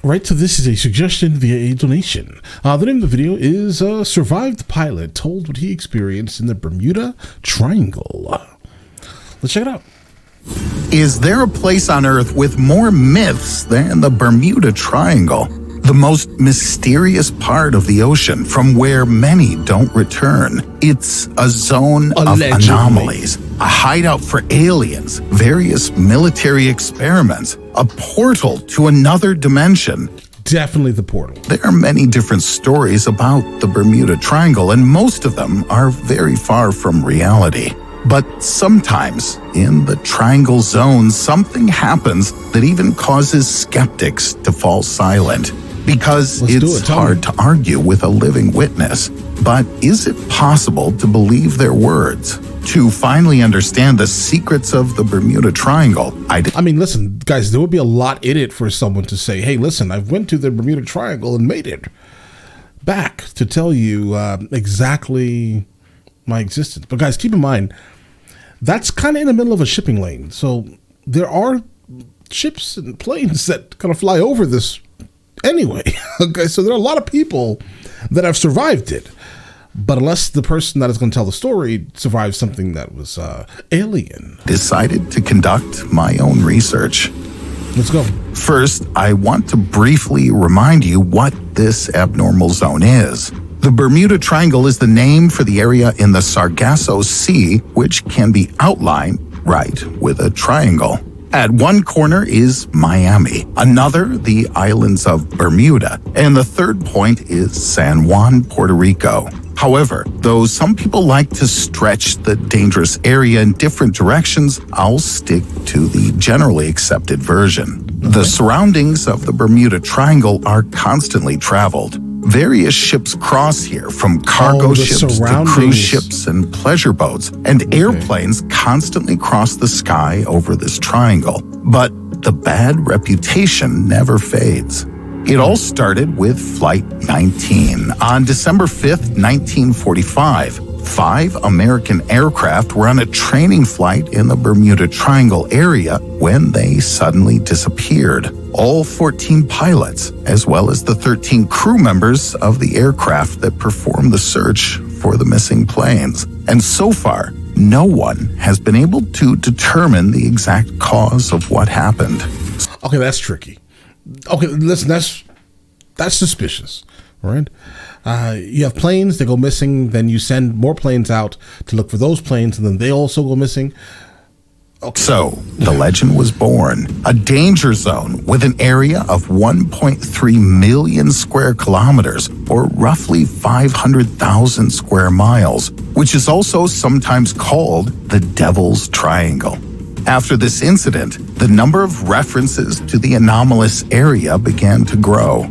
Right, so this is a suggestion via a donation. The name of the video is Survived Pilot Told What He Experienced in the Bermuda Triangle. Let's check it out. Is there a place on Earth with more myths than the Bermuda Triangle? The most mysterious part of the ocean from where many don't return. It's a zone of anomalies, a hideout for aliens, various military experiments, a portal to another dimension. Definitely the portal. There are many different stories about the Bermuda Triangle, and most of them are very far from reality. But sometimes, in the Triangle Zone, something happens that even causes skeptics to fall silent. Because it's hard to argue with a living witness. But is it possible to believe their words? To finally understand the secrets of the Bermuda Triangle, I mean, listen, guys, there would be a lot in it for someone to say, hey, listen, I went to the Bermuda Triangle and made it back to tell you exactly my existence. But guys, keep in mind, that's kind of in the middle of a shipping lane. So there are ships and planes that kind of fly over this anyway. Okay, so there are a lot of people that have survived it. But unless the person that is going to tell the story survived something that was alien. Decided to conduct my own research. Let's go. First, I want to briefly remind you what this abnormal zone is. The Bermuda Triangle is the name for the area in the Sargasso Sea, which can be outlined right with a triangle. At one corner is Miami, another the islands of Bermuda, and the third point is San Juan, Puerto Rico. However, though some people like to stretch the dangerous area in different directions, I'll stick to the generally accepted version. The surroundings of the Bermuda Triangle are constantly traveled. Various ships cross here, from cargo ships to cruise ships and pleasure boats, and airplanes constantly cross the sky over this triangle. But the bad reputation never fades. It all started with Flight 19. On December 5th, 1945, 5 American aircraft were on a training flight in the Bermuda Triangle area when they suddenly disappeared. All 14 pilots, as well as the 13 crew members of the aircraft that performed the search for the missing planes. And so far, no one has been able to determine the exact cause of what happened. Okay, that's tricky. Okay, listen, that's suspicious, right? You have planes that go missing, then you send more planes out to look for those planes, and then they also go missing. Okay. So, the legend was born. A danger zone with an area of 1.3 million square kilometers, or roughly 500,000 square miles, which is also sometimes called the Devil's Triangle. After this incident, the number of references to the anomalous area began to grow.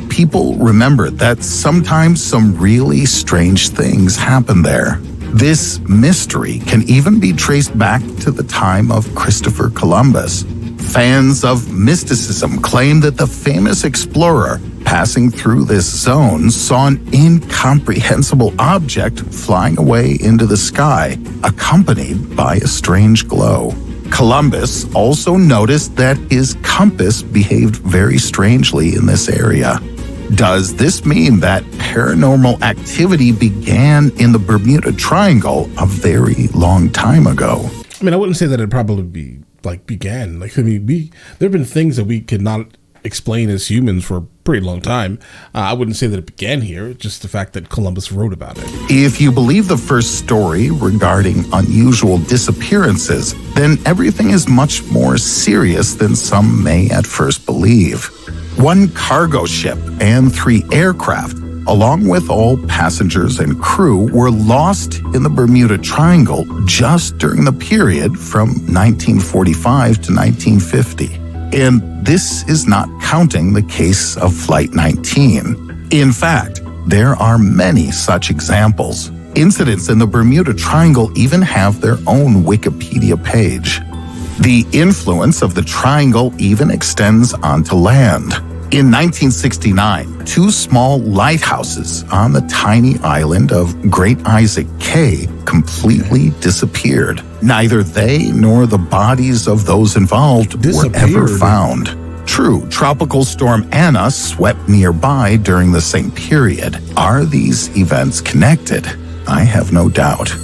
People remembered that sometimes some really strange things happen there. This mystery can even be traced back to the time of Christopher Columbus. Fans of mysticism claim that the famous explorer passing through this zone saw an incomprehensible object flying away into the sky, accompanied by a strange glow. Columbus also noticed that his compass behaved very strangely in this area. Does this mean that paranormal activity began in the Bermuda Triangle a very long time ago? I mean, I wouldn't say that it probably began. There have been things that we could not explain as humans for a pretty long time. I wouldn't say that it began here, just the fact that Columbus wrote about it. If you believe the first story regarding unusual disappearances, then everything is much more serious than some may at first believe. One cargo ship and 3 aircraft, along with all passengers and crew, were lost in the Bermuda Triangle just during the period from 1945 to 1950. And this is not counting the case of Flight 19. In fact, there are many such examples. Incidents in the Bermuda Triangle even have their own Wikipedia page. The influence of the triangle even extends onto land. In 1969, 2 small lighthouses on the tiny island of Great Isaac Cay completely disappeared. Neither they nor the bodies of those involved were ever found. True, Tropical Storm Anna swept nearby during the same period. Are these events connected? I have no doubt.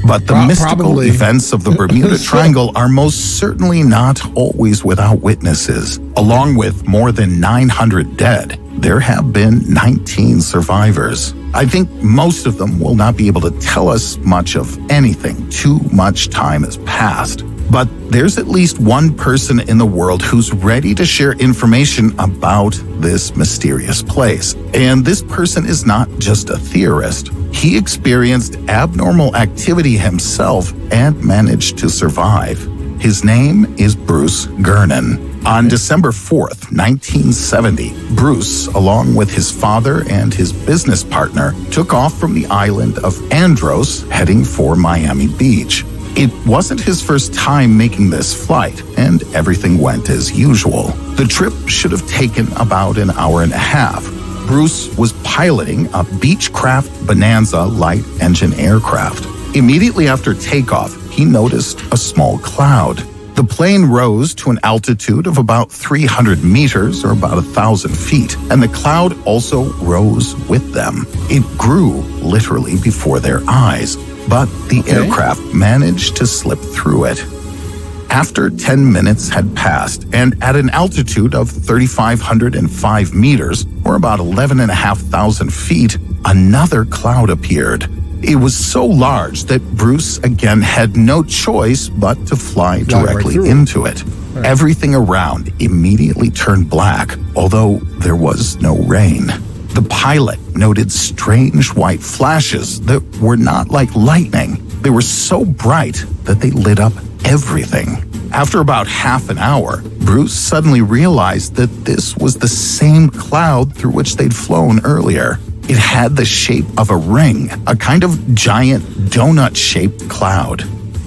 But the mystical Probably. events of the Bermuda Triangle are most certainly not always without witnesses. Along with more than 900 dead, there have been 19 survivors. I think most of them will not be able to tell us much of anything. Too much time has passed. But there's at least one person in the world who's ready to share information about this mysterious place. And this person is not just a theorist. He experienced abnormal activity himself and managed to survive. His name is Bruce Gernon. On December 4th, 1970, Bruce, along with his father and his business partner, took off from the island of Andros, heading for Miami Beach. It wasn't his first time making this flight, and everything went as usual. The trip should have taken about an hour and a half. Bruce was piloting a Beechcraft Bonanza light engine aircraft. Immediately after takeoff, he noticed a small cloud. The plane rose to an altitude of about 300 meters, or about 1,000 feet, and the cloud also rose with them. It grew literally before their eyes, but the aircraft managed to slip through it. After 10 minutes had passed, and at an altitude of 3,505 meters, or about 11,500 feet, another cloud appeared. It was so large that Bruce again had no choice but to fly directly into it. Right. Everything around immediately turned black, although there was no rain. The pilot noted strange white flashes that were not like lightning. They were so bright that they lit up everything. After about half an hour, Bruce suddenly realized that this was the same cloud through which they'd flown earlier. It had the shape of a ring, a kind of giant donut-shaped cloud.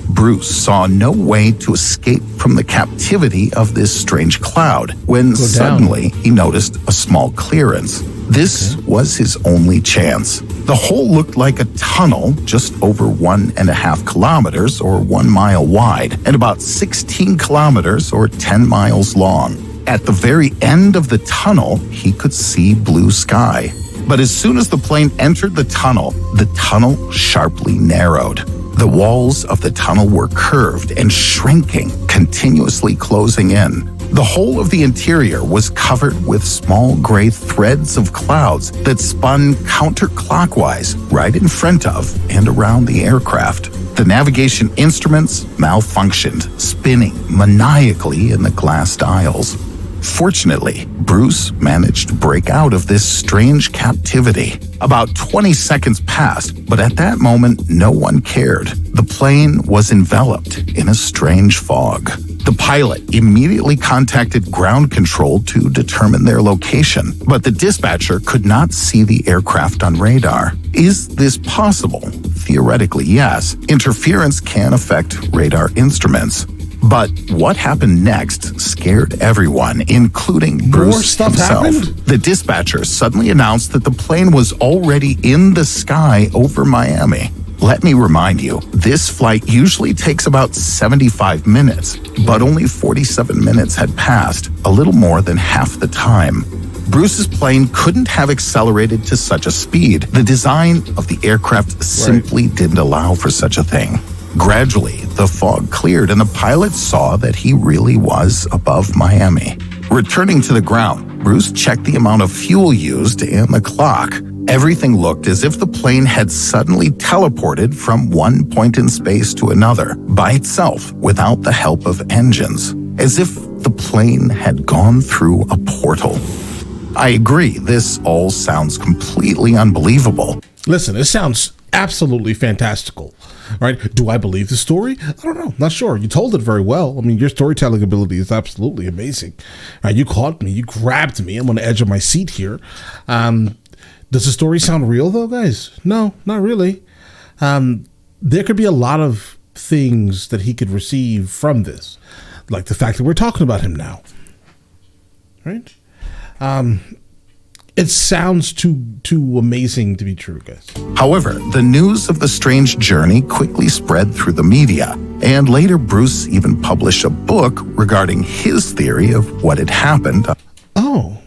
Bruce saw no way to escape from the captivity of this strange cloud when suddenly he noticed a small clearance. This was his only chance. The hole looked like a tunnel just over 1.5 kilometers or 1 mile wide and about 16 kilometers or 10 miles long. At the very end of the tunnel, he could see blue sky. But as soon as the plane entered the tunnel sharply narrowed. The walls of the tunnel were curved and shrinking, continuously closing in. The whole of the interior was covered with small gray threads of clouds that spun counterclockwise right in front of and around the aircraft. The navigation instruments malfunctioned, spinning maniacally in the glass dials. Fortunately, Bruce managed to break out of this strange captivity. About 20 seconds passed, but at that moment, no one cared. The plane was enveloped in a strange fog. The pilot immediately contacted ground control to determine their location, but the dispatcher could not see the aircraft on radar. Is this possible? Theoretically, yes. Interference can affect radar instruments. But what happened next scared everyone, including Bruce himself. Happened? The dispatcher suddenly announced that the plane was already in the sky over Miami. Let me remind you, this flight usually takes about 75 minutes, but only 47 minutes had passed, a little more than half the time. Bruce's plane couldn't have accelerated to such a speed. The design of the aircraft simply didn't allow for such a thing. Gradually, the fog cleared and the pilot saw that he really was above Miami. Returning to the ground, Bruce checked the amount of fuel used and the clock. Everything looked as if the plane had suddenly teleported from one point in space to another by itself without the help of engines, as if the plane had gone through a portal. I agree, this all sounds completely unbelievable. Listen, it sounds absolutely fantastical, right? Do I believe the story? I don't know. Not sure. You told it very well. I mean, your storytelling ability is absolutely amazing. Right? You caught me. You grabbed me. I'm on the edge of my seat here. Does the story sound real, though, guys? No, not really. There could be a lot of things that he could receive from this, like the fact that we're talking about him now, right? It sounds too amazing to be true, guys. However, the news of the strange journey quickly spread through the media, And later, Bruce even published a book regarding his theory of what had happened Oh,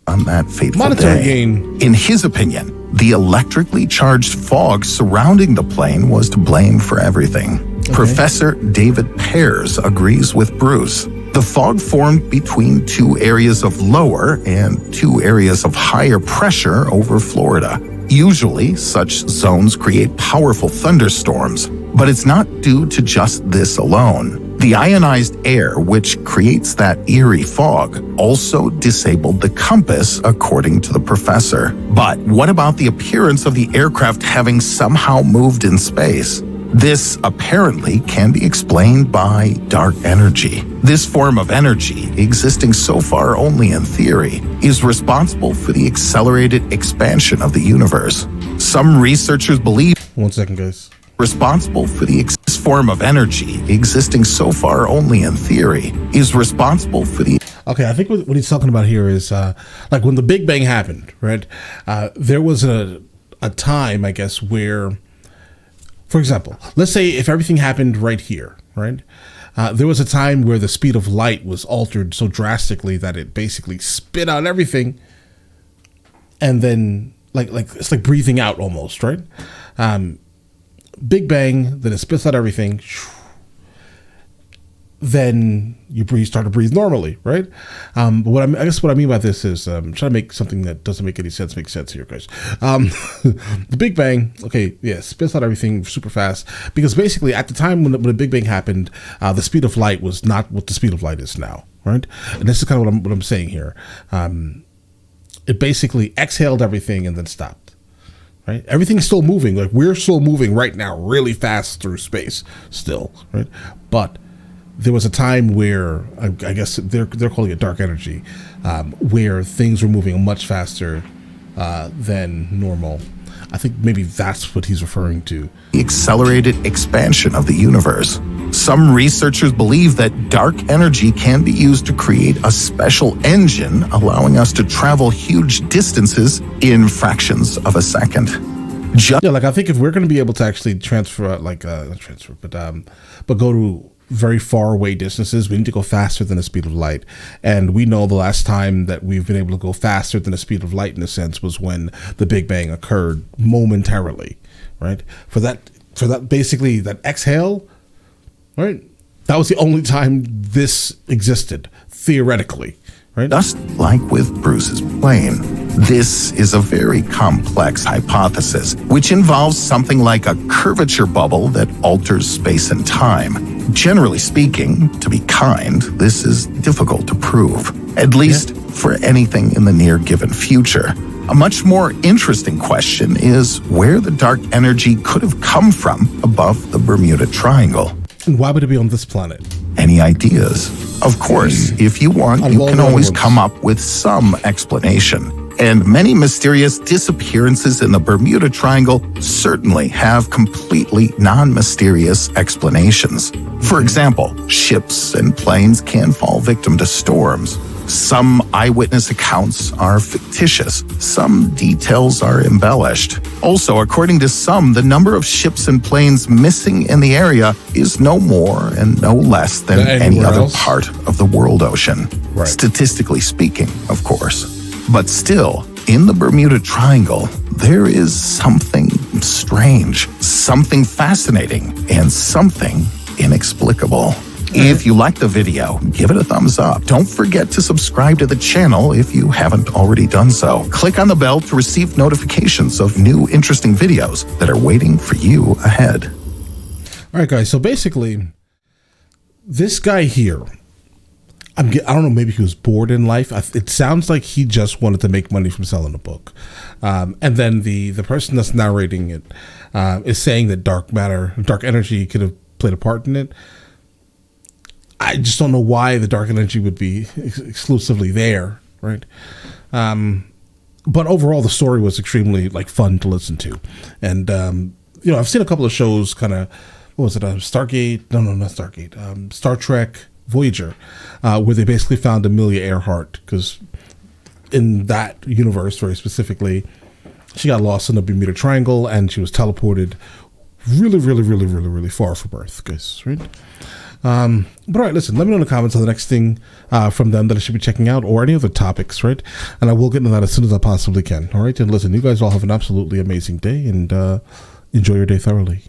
on that fateful monetary day. gain. In his opinion, the electrically charged fog surrounding the plane was to blame for everything. Professor David Pears agrees with Bruce. The fog formed between two areas of lower and two areas of higher pressure over Florida. Usually, such zones create powerful thunderstorms, but it's not due to just this alone. The ionized air, which creates that eerie fog, also disabled the compass, according to the professor. But what about the appearance of the aircraft having somehow moved in space? This apparently can be explained by dark energy. This form of energy, existing so far only in theory, is responsible for the accelerated expansion of the universe. Some researchers believe 1 second, guys. responsible for the form of energy, existing so far only in theory, is responsible for the Okay, I think what he's talking about here is like when the Big Bang happened, right? There was a time, I guess, where, for example, let's say if everything happened right here, right? There was a time where the speed of light was altered so drastically that it basically spit out everything, and then like it's like breathing out almost, right? Big Bang, then it spits out everything. Then you start to breathe normally, right? But I guess what I mean by this is trying to make something that doesn't make any sense make sense here, guys. The Big Bang, okay, yeah, spits out everything super fast because basically at the time when the Big Bang happened, the speed of light was not what the speed of light is now, right? And this is kind of what I'm saying here. It basically exhaled everything and then stopped. Right? Everything's still moving. Like we're still moving right now really fast through space still, right? But there was a time where I guess they're calling it dark energy, where things were moving much faster than normal. I think maybe that's what he's referring to. the accelerated expansion of the universe. Some researchers believe that dark energy can be used to create a special engine, allowing us to travel huge distances in fractions of a second. Yeah, like I think if we're going to be able to actually transfer, like not transfer, but go to very far away distances, we need to go faster than the speed of light. And we know the last time that we've been able to go faster than the speed of light, in a sense, was when the Big Bang occurred momentarily, right? For that basically that exhale, right? That was the only time this existed theoretically, right? Just like with Bruce's plane, this is a very complex hypothesis, which involves something like a curvature bubble that alters space and time. Generally speaking, to be kind, this is difficult to prove, at least for anything in the near given future. A much more interesting question is where the dark energy could have come from above the Bermuda Triangle. And why would it be on this planet? Any ideas? Of course, if you want, you can always come up with some explanation. And many mysterious disappearances in the Bermuda Triangle certainly have completely non-mysterious explanations. For example, ships and planes can fall victim to storms. Some eyewitness accounts are fictitious. Some details are embellished. Also, according to some, the number of ships and planes missing in the area is no more and no less than any other part of the world ocean. Right. Statistically speaking, of course. But still, in the Bermuda Triangle, there is something strange, something fascinating, and something inexplicable. If you like the video, give it a thumbs up. Don't forget to subscribe to the channel if you haven't already done so. Click on the bell to receive notifications of new interesting videos that are waiting for you ahead. All right, guys. So basically, this guy here, I don't know, maybe he was bored in life. It sounds like he just wanted to make money from selling a book. And then the person that's narrating it is saying that dark energy could have played a part in it. I just don't know why the dark energy would be exclusively there, right? But overall, the story was extremely fun to listen to, and I've seen a couple of shows, kind of, what was it? Stargate? No, not Stargate. Star Trek Voyager, where they basically found Amelia Earhart, because in that universe, very specifically, she got lost in the Bermuda Triangle and she was teleported really, really, really, really, really far from Earth, guys, right? But all right, listen, let me know in the comments on the next thing from them that I should be checking out, or any other topics, right? And I will get into that as soon as I possibly can. All right, and listen, you guys all have an absolutely amazing day, and enjoy your day thoroughly.